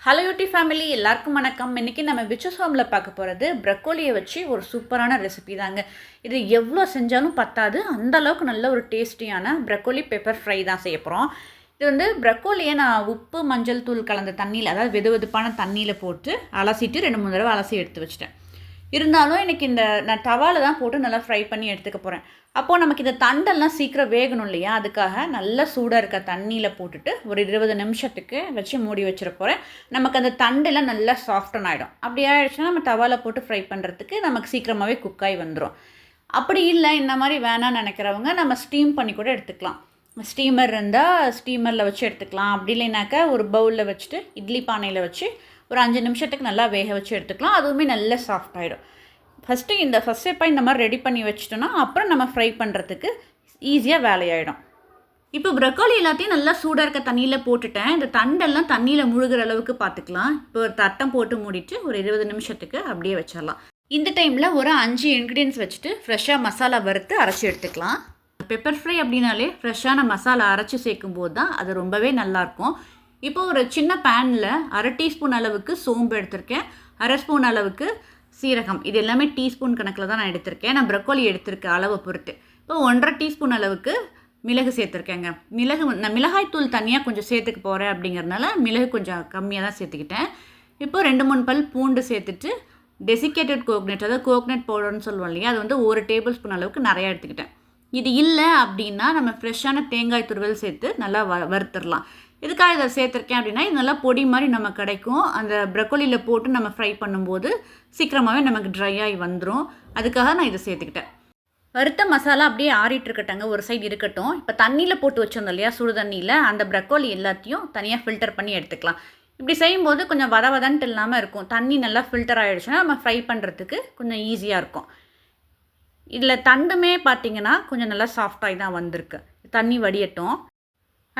Hello யூடி family எல்லாருக்கும் வணக்கம். இன்றைக்கி நம்ம விச்சஸ் ஹோமில் பார்க்க போகிறது ப்ரக்கோலியை வச்சு ஒரு சூப்பரான ரெசிபி தாங்க. இது எவ்வளோ செஞ்சாலும் பத்தாது, அந்தளவுக்கு நல்ல ஒரு டேஸ்டியான ப்ரக்கோலி பெப்பர் ஃப்ரை தான் செய்ய போகிறோம். இது வந்து ப்ரக்கோலியை நான் உப்பு மஞ்சள் தூள் கலந்த தண்ணியில், அதாவது வெது வெதுப்பான தண்ணியில் போட்டு அலசிட்டு 2-3 தடவை அலசி எடுத்து வச்சிட்டேன். இருந்தாலும் எனக்கு நான் தவாவில் தான் போட்டு நல்லா ஃப்ரை பண்ணி எடுத்துக்க போகிறேன். அப்போது நமக்கு இந்த தண்டெல்லாம் சீக்கிரம் வேகணும் இல்லையா, அதுக்காக நல்லா சூடாக இருக்க தண்ணியில் போட்டுட்டு ஒரு 20 நிமிஷத்துக்கு வச்சு மூடி வச்சிட போகிறேன். நமக்கு அந்த தண்டெல்லாம் நல்லா சாஃப்டன் ஆகிடும். அப்படி ஆகிடுச்சுன்னா நம்ம தவாவில் போட்டு ஃப்ரை பண்ணுறதுக்கு நமக்கு சீக்கிரமாகவே குக்காகி வந்துடும். அப்படி இல்லை, இந்த மாதிரி வேணான்னு நினைக்கிறவங்க நம்ம ஸ்டீம் பண்ணி கூட எடுத்துக்கலாம். ஸ்டீமர் இருந்தால் ஸ்டீமரில் வச்சு எடுத்துக்கலாம். அப்படி இல்லைனாக்கா ஒரு பவுலில் வச்சுட்டு இட்லி பானையில் வச்சு ஒரு 5 நிமிஷத்துக்கு நல்லா வேக வச்சு எடுத்துக்கலாம். அதுவுமே நல்லா சாஃப்ட் ஆகிடும். ஃபஸ்ட் ஸ்டெப்பாக இந்த மாதிரி ரெடி பண்ணி வச்சிட்டோன்னா அப்புறம் நம்ம ஃப்ரை பண்ணுறதுக்கு ஈஸியாக வேலையாயிடும். இப்போ ப்ரக்கோலி எல்லாத்தையும் நல்லா சூடாக இருக்க தண்ணியில் போட்டுட்டேன். இந்த தண்டெல்லாம் தண்ணியில் முழுகிற அளவுக்கு பார்த்துக்கலாம். இப்போ ஒரு தட்டம் போட்டு மூடிட்டு ஒரு 20 நிமிஷத்துக்கு அப்படியே வச்சிடலாம். இந்த டைமில் ஒரு 5 இன்க்ரீடியன்ஸ் வச்சுட்டு ஃப்ரெஷ்ஷாக மசாலா வறுத்து அரைச்சி எடுத்துக்கலாம். பெப்பர் ஃப்ரை அப்படின்னாலே ஃப்ரெஷ்ஷான மசாலா அரைச்சி சேர்க்கும் போது தான் அது ரொம்பவே நல்லாயிருக்கும். இப்போ ஒரு சின்ன பேனில் 1/2 டீஸ்பூன் அளவுக்கு சோம்பு எடுத்திருக்கேன், 1/2 ஸ்பூன் அளவுக்கு சீரகம். இது எல்லாமே டீஸ்பூன் கணக்கில் தான் நான் எடுத்திருக்கேன். நான் ப்ரக்கோலி எடுத்திருக்க அளவை பொறுத்து. இப்போ 1/2 டீஸ்பூன் அளவுக்கு மிளகு சேர்த்துருக்கேங்க. நான் மிளகாய் தூள் தனியாக கொஞ்சம் சேர்த்துக்க போகிறேன் அப்படிங்கிறதுனால மிளகு கொஞ்சம் கம்மியாக தான் சேர்த்துக்கிட்டேன். இப்போ 2-3 பல் பூண்டு சேர்த்துட்டு டெசிகேட்டட் கோகனட், அதாவது கோகனட் பவுடர்னு சொல்லுவோம் இல்லையா, அது வந்து 1 டேபிள் ஸ்பூன் அளவுக்கு நிறையா எடுத்துக்கிட்டேன். இது இல்லை அப்படின்னா நம்ம ஃப்ரெஷ்ஷான தேங்காய் துருவல் சேர்த்து நல்லா வறுத்துடலாம். எதுக்காக இதை சேர்த்துருக்கேன் அப்படின்னா, இது நல்லா பொடி மாதிரி நம்ம கிடைக்கும். அந்த ப்ரக்கோலியில் போட்டு நம்ம ஃப்ரை பண்ணும்போது சீக்கிரமாகவே நமக்கு ட்ரை ஆகி வந்துடும். அதுக்காக நான் இதை சேர்த்துக்கிட்டேன். வறுத்த மசாலா அப்படியே ஆறிட்டு இருக்கட்டங்க, ஒரு சைடு இருக்கட்டும். இப்போ தண்ணியில் போட்டு வச்சிருந்தோம் இல்லையா, சுடு தண்ணியில், அந்த ப்ரக்கோலி எல்லாத்தையும் தனியாக ஃபில்டர் பண்ணி எடுத்துக்கலாம். இப்படி செய்யும்போது கொஞ்சம் வதன்ட்டு இல்லாமல் இருக்கும். தண்ணி நல்லா ஃபில்டர் ஆகிடுச்சுன்னா நம்ம ஃப்ரை பண்ணுறதுக்கு கொஞ்சம் ஈஸியாக இருக்கும். இதில் தண்டுமே பார்த்திங்கன்னா கொஞ்சம் நல்லா சாஃப்டாகி தான் வந்திருக்கு. தண்ணி வடியட்டும்.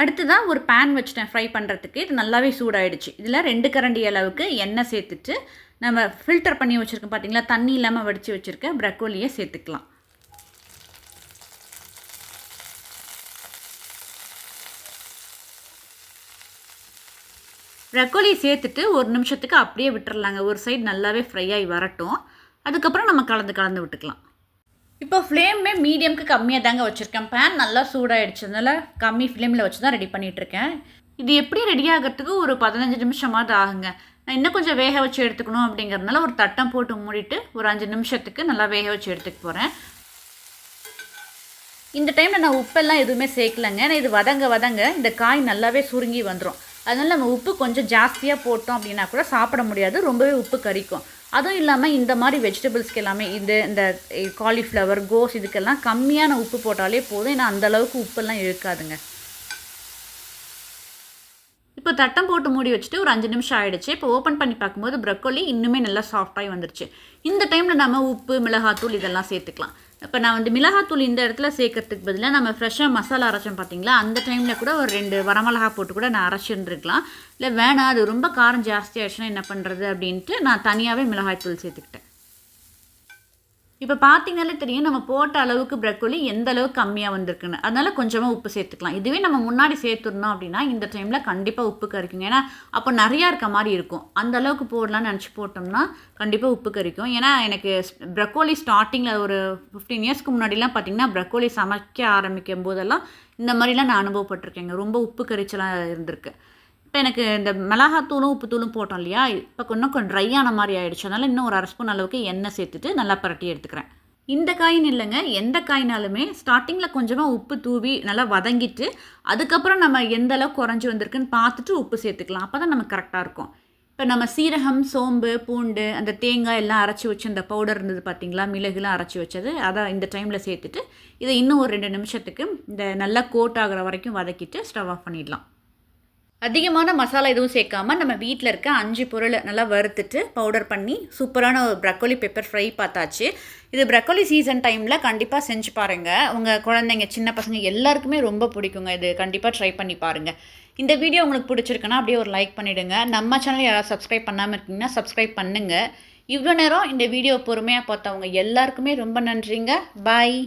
அடுத்ததாக ஒரு பேன் வச்சுட்டேன் ஃப்ரை பண்ணுறதுக்கு. இது நல்லாவே சூடாயிடுச்சு. இதில் 2 கரண்டி அளவுக்கு எண்ணெய் சேர்த்துட்டு நம்ம ஃபில்டர் பண்ணி வச்சுருக்கோம் பார்த்திங்களா, தண்ணி இல்லாமல் வடித்து வச்சுருக்க ப்ரக்கோலியை சேர்த்துக்கலாம். ப்ரக்கோலி சேர்த்துட்டு 1 நிமிஷத்துக்கு அப்படியே விட்டுறலாங்க. ஒரு சைடு நல்லாவே ஃப்ரை ஆகி வரட்டும். அதுக்கப்புறம் நம்ம கலந்து விட்டுக்கலாம். இப்போ ஃப்ளேமே மீடியமுக்கு கம்மியாக தாங்க வச்சுருக்கேன். பேன் நல்லா சூடாகிடுச்சு, அதனால் கம்மி ஃப்ளேமில் வச்சு தான் ரெடி பண்ணிகிட்ருக்கேன். இது எப்படி ரெடி ஆகிறதுக்கு ஒரு 15 நிமிஷமாவது ஆகுங்க. நான் இன்னும் கொஞ்சம் வேக வச்சு எடுத்துக்கணும் அப்படிங்கிறதுனால ஒரு தட்டம் போட்டு மூடிட்டு ஒரு 5 நிமிஷத்துக்கு நல்லா வேக வச்சு எடுத்துக்க போகிறேன். இந்த டைமில் நான் உப்பெல்லாம் எதுவுமே சேர்க்கலைங்க. நான் இது வதங்க இந்த காய் நல்லாவே சுருங்கி வந்துடும். அதனால் நம்ம உப்பு கொஞ்சம் ஜாஸ்தியாக போட்டோம் அப்படின்னா கூட சாப்பிட முடியாது, ரொம்பவே உப்பு கரிக்கும். அதுவும் இல்லாமல் இந்த மாதிரி வெஜிடபிள்ஸ்க்கு எல்லாமே இந்த காலிஃப்ளவர், கோஸ் இதுக்கெல்லாம் கம்மியான உப்பு போட்டாலே போதும். ஏன்னா அந்தளவுக்கு உப்பெல்லாம் இழுக்காதுங்க. இப்போ தட்டம் போட்டு மூடி வச்சுட்டு ஒரு 5 நிமிஷம் ஆகிடுச்சு. இப்போ ஓப்பன் பண்ணி பார்க்கும்போது ப்ரக்கோலி இன்னுமே நல்லா சாஃப்டாகி வந்துருச்சு. இந்த டைமில் நம்ம உப்பு, மிளகாத்தூள் இதெல்லாம் சேர்த்துக்கலாம். இப்போ நான் வந்து மிளகாத்தூள் இந்த இடத்துல சேர்க்கறதுக்கு பதிலாக நம்ம ஃப்ரெஷ்ஷாக மசாலா அரைச்சோம் பார்த்தீங்களா, அந்த டைமில் கூட ஒரு 2 வரமிளகா போட்டு கூட நான் அரைச்சிருந்துருக்கலாம். இல்லை வேணாம், அது ரொம்ப காரம் ஜாஸ்தி ஆகிடுச்சுன்னா என்ன பண்ணுறது அப்படின்ட்டு நான் தனியாகவே மிளகாய்த்தூள் சேர்த்துக்கிட்டேன். இப்போ பார்த்தீங்கனாலே தெரியும் நம்ம போட்ட அளவுக்கு ப்ரக்கோலி எந்த அளவுக்கு கம்மியாக வந்திருக்குன்னு. அதனால் கொஞ்சமாக உப்பு சேர்த்துக்கலாம். இதுவே நம்ம முன்னாடி சேர்த்துருந்தோம் அப்படின்னா இந்த டைமில் கண்டிப்பாக உப்பு கரிக்குங்க. ஏன்னா அப்போ நிறையா இருக்க மாதிரி இருக்கும். அந்த அளவுக்கு போடலான்னு நினச்சி போட்டோம்னா கண்டிப்பாக உப்பு கரிக்கும். ஏன்னா எனக்கு ப்ரக்கோலி ஸ்டார்டிங்கில் ஒரு 15 இயர்ஸ்க்கு முன்னாடிலாம் பார்த்திங்கன்னா ப்ரக்கோலி சமைக்க ஆரம்பிக்கும் போதெல்லாம் இந்த மாதிரிலாம் நான் அனுபவப்பட்டிருக்கேங்க. ரொம்ப உப்பு கரிச்சலாம் இருந்திருக்கு. இப்போ எனக்கு இந்த மிளகாத்தூளும் உப்புத்தூளும் போட்டோம் இல்லையா, இப்போ கொஞ்சம் ட்ரையான மாதிரி ஆகிடுச்சு. அதனால் இன்னும் ஒரு 1/2 ஸ்பூன் அளவுக்கு எண்ணெய் சேர்த்துட்டு நல்லா பரட்டி எடுத்துக்கிறேன். இந்த காயின்னு இல்லைங்க, எந்த காயினாலுமே ஸ்டார்டிங்கில் கொஞ்சமாக உப்பு தூவி நல்லா வதங்கிட்டு அதுக்கப்புறம் நம்ம எந்த அளவுக்கு குறைஞ்சி வந்திருக்குன்னு பார்த்துட்டு உப்பு சேர்த்துக்கலாம். அப்போ தான் நமக்கு கரெக்டாக இருக்கும். இப்போ நம்ம சீரகம், சோம்பு, பூண்டு, அந்த தேங்காய் எல்லாம் அரைச்சி வச்சு அந்த பவுடர் இருந்தது பார்த்திங்களா, மிளகுலாம் அரைச்சி வச்சது, அதை இந்த டைமில் சேர்த்துட்டு இதை இன்னும் ஒரு 2 நிமிஷத்துக்கு இந்த நல்லா கோட் ஆகிற வரைக்கும் வதக்கிட்டு ஸ்டவ் ஆஃப் பண்ணிடலாம். அதிகமான மசாலா எதுவும் சேர்க்காமல் நம்ம வீட்டில் இருக்க 5 பொருளை நல்லா வறுத்துட்டு பவுடர் பண்ணி சூப்பரான ஒரு ப்ரக்கோலி பெப்பர் ஃப்ரை பார்த்தாச்சு. இது ப்ரக்கோலி சீசன் டைமில் கண்டிப்பாக செஞ்சு பாருங்கள். உங்கள் குழந்தைங்க, சின்ன பசங்க எல்லாருக்குமே ரொம்ப பிடிக்குங்க. இது கண்டிப்பாக ட்ரை பண்ணி பாருங்கள். இந்த வீடியோ உங்களுக்கு பிடிச்சிருக்குன்னா அப்படியே ஒரு லைக் பண்ணிவிடுங்க. நம்ம சேனல் யாராவது சப்ஸ்கிரைப் பண்ணாமல் இருக்கீங்கன்னா சப்ஸ்கிரைப் பண்ணுங்கள். இவ்வளோ நேரம் இந்த வீடியோ பொறுமையாக பார்த்தவங்க எல்லாருக்குமே ரொம்ப நன்றிங்க. பாய்.